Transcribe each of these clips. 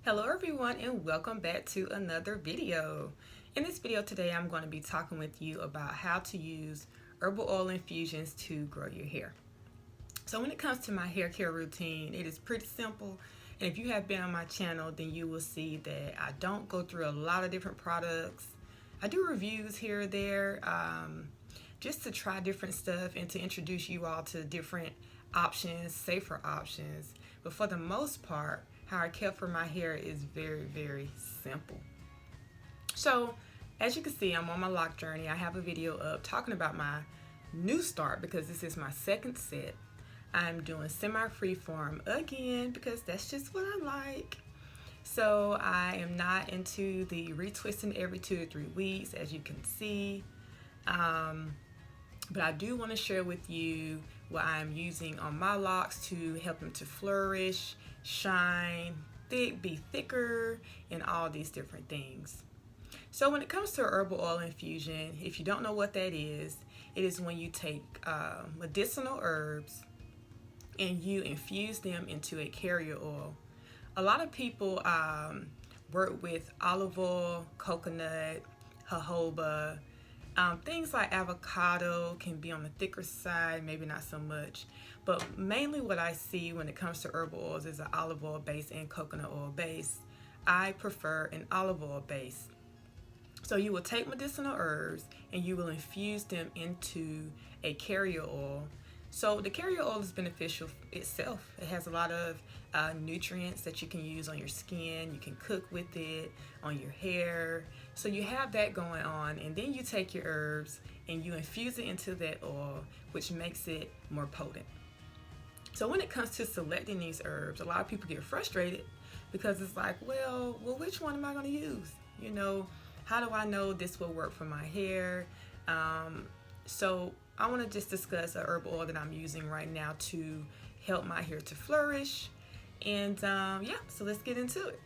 Hello everyone and welcome back to another video. In this video today I'm going to be talking with you about how to use herbal oil infusions to grow your hair. So when it comes to my hair care routine, it is pretty simple, and if you have been on my channel then you will see that I don't go through a lot of different products. I do reviews here or there just to try different stuff and to introduce you all to different options, safer options, but for the most part how I care for my hair is very simple. So as you can see, I'm on my lock journey. I have a video up talking about my new start because this is my second set. I'm doing semi-freeform again because that's just what I like. So I am not into the retwisting every 2 to 3 weeks, as you can see. But I do want to share with you what I'm using on my locks to help them to flourish, shine, be thicker, and all these different things. So when it comes to herbal oil infusion, if you don't know what that is, it is when you take medicinal herbs and you infuse them into a carrier oil. A lot of people work with olive oil, coconut, jojoba. Things like avocado can be on the thicker side, maybe not so much. But mainly what I see when it comes to herbal oils is an olive oil base and coconut oil base. I prefer an olive oil base. So you will take medicinal herbs and you will infuse them into a carrier oil. So the carrier oil is beneficial itself. It has a lot of nutrients that you can use on your skin. You can cook with it, on your hair. So you have that going on, and then you take your herbs and you infuse it into that oil, which makes it more potent. So when it comes to selecting these herbs, a lot of people get frustrated because it's like, well, which one am I going to use? You know, how do I know this will work for my hair? So I want to just discuss a herbal oil that I'm using right now to help my hair to flourish. And yeah, so let's get into it.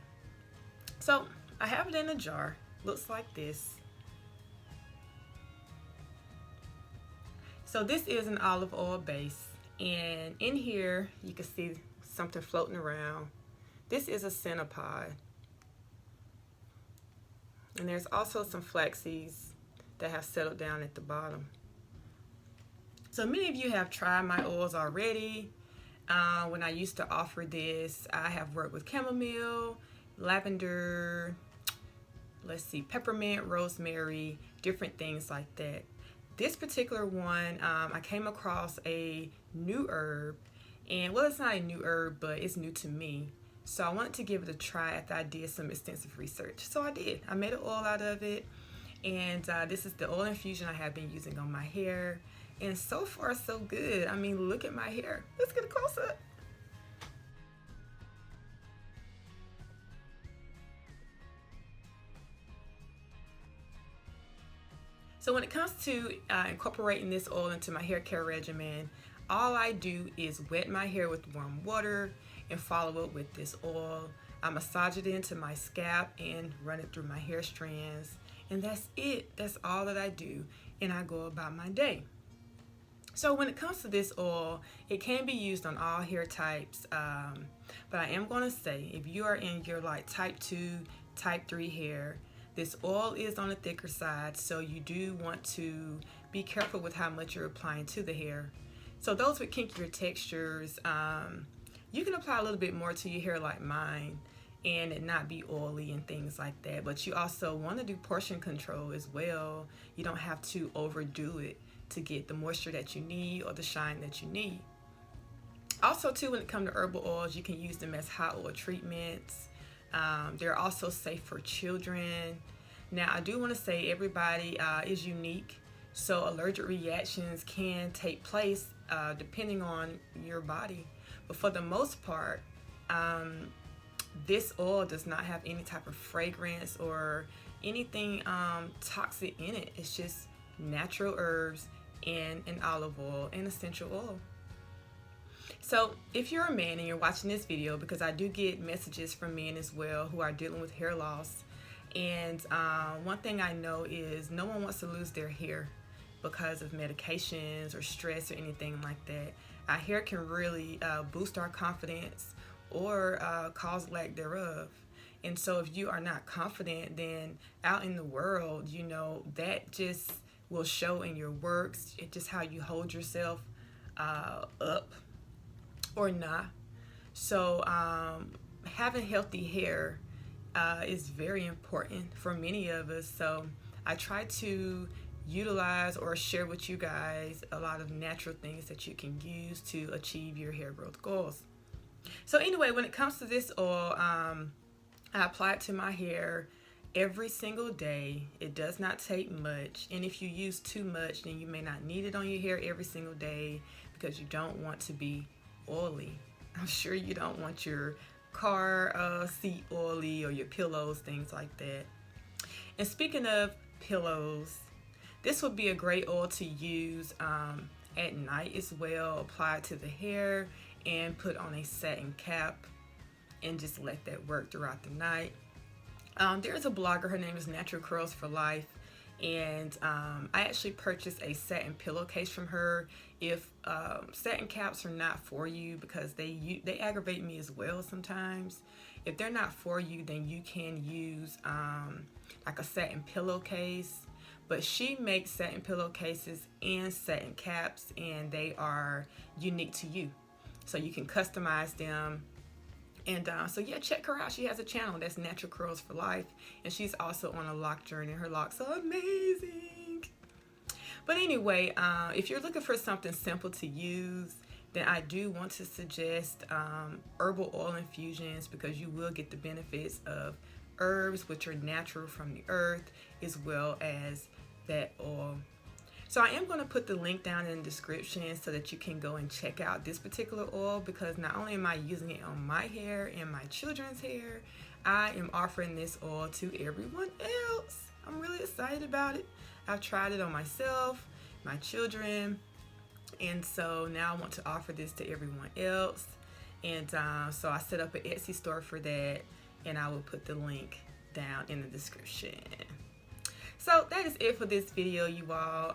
So I have it in a jar. Looks like this. So this is an olive oil base, and in here you can see something floating around. This is a centipede, and there's also some flax seeds that have settled down at the bottom. So many of you have tried my oils already. When I used to offer this, I have worked with chamomile, lavender, peppermint, rosemary, different things like that. This particular one, I came across a new herb, and well, it's not a new herb, but it's new to me. So I wanted to give it a try after I did some extensive research. So I did. I made an oil out of it, and this is the oil infusion I have been using on my hair. And so far, so good. I mean, look at my hair. Let's get a close-up. So when it comes to incorporating this oil into my hair care regimen, all I do is wet my hair with warm water and follow up with this oil. I massage it into my scalp and run it through my hair strands. And that's it. That's all that I do. And I go about my day. So when it comes to this oil, it can be used on all hair types, but I am going to say if you are in your type 2, type 3 hair, this oil is on the thicker side, so you do want to be careful with how much you're applying to the hair. So those with kinkier textures, you can apply a little bit more to your hair like mine and it not be oily and things like that, but you also want to do portion control as well. You don't have to overdo it to get the moisture that you need or the shine that you need. Also too, when it comes to herbal oils, you can use them as hot oil treatments. They're also safe for children. Now I do want to say everybody is unique, so allergic reactions can take place depending on your body, but for the most part this oil does not have any type of fragrance or anything toxic in it. It's just natural herbs and an olive oil and essential oil. So if you're a man and you're watching this video, because I do get messages from men as well who are dealing with hair loss, and one thing I know is no one wants to lose their hair because of medications or stress or anything like that. Our hair can really boost our confidence or cause lack thereof. And so if you are not confident, then out in the world, you know, that just will show in your works, just how you hold yourself up or not. So having healthy hair is very important for many of us. So I try to utilize or share with you guys a lot of natural things that you can use to achieve your hair growth goals. So anyway, when it comes to this oil, I apply it to my hair every single day. It does not take much, and if you use too much, then you may not need it on your hair every single day because you don't want to be oily. I'm sure you don't want your car seat oily, or your pillows, things like that. And speaking of pillows, this would be a great oil to use at night as well. Apply it to the hair and put on a satin cap and just let that work throughout the night. There's a blogger, her name is Natural Curls for Life, and I actually purchased a satin pillowcase from her. If satin caps are not for you, because they aggravate me as well sometimes, if they're not for you, then you can use like a satin pillowcase. But she makes satin pillowcases and satin caps, and they are unique to you, so you can customize them. And so yeah, check her out. She has a channel that's Natural Curls for Life, and she's also on a lock journey. Her locks are amazing. But anyway, if you're looking for something simple to use, then I do want to suggest Herbal Oil Infusions, because you will get the benefits of herbs which are natural from the earth, as well as that oil. So I am going to put the link down in the description so that you can go and check out this particular oil, because not only am I using it on my hair and my children's hair, I am offering this oil to everyone else. I'm really excited about it. I've tried it on myself, my children, and so now I want to offer this to everyone else. And so I set up an Etsy store for that, and I will put the link down in the description. So that is it for this video, you all.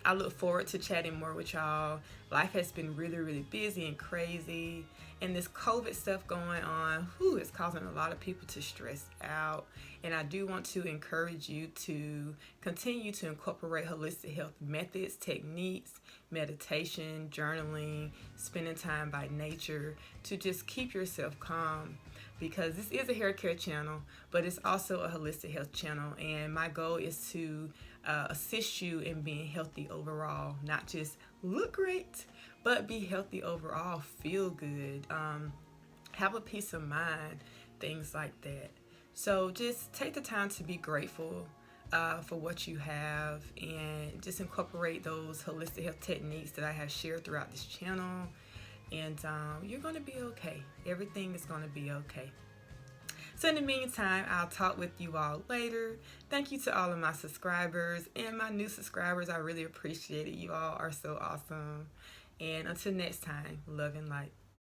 I look forward to chatting more with y'all. Life has been really, really busy and crazy, and this COVID stuff going on, it's causing a lot of people to stress out. And I do want to encourage you to continue to incorporate holistic health methods, techniques, meditation, journaling, spending time by nature, to just keep yourself calm. Because this is a hair care channel, but it's also a holistic health channel, and my goal is to assist you in being healthy overall. Not just look great, but be healthy overall, feel good, have a peace of mind, things like that. So just take the time to be grateful for what you have, and just incorporate those holistic health techniques that I have shared throughout this channel. And you're going to be okay. Everything is going to be okay. So in the meantime, I'll talk with you all later. Thank you to all of my subscribers and my new subscribers. I really appreciate it. You all are so awesome. And until next time, love and light.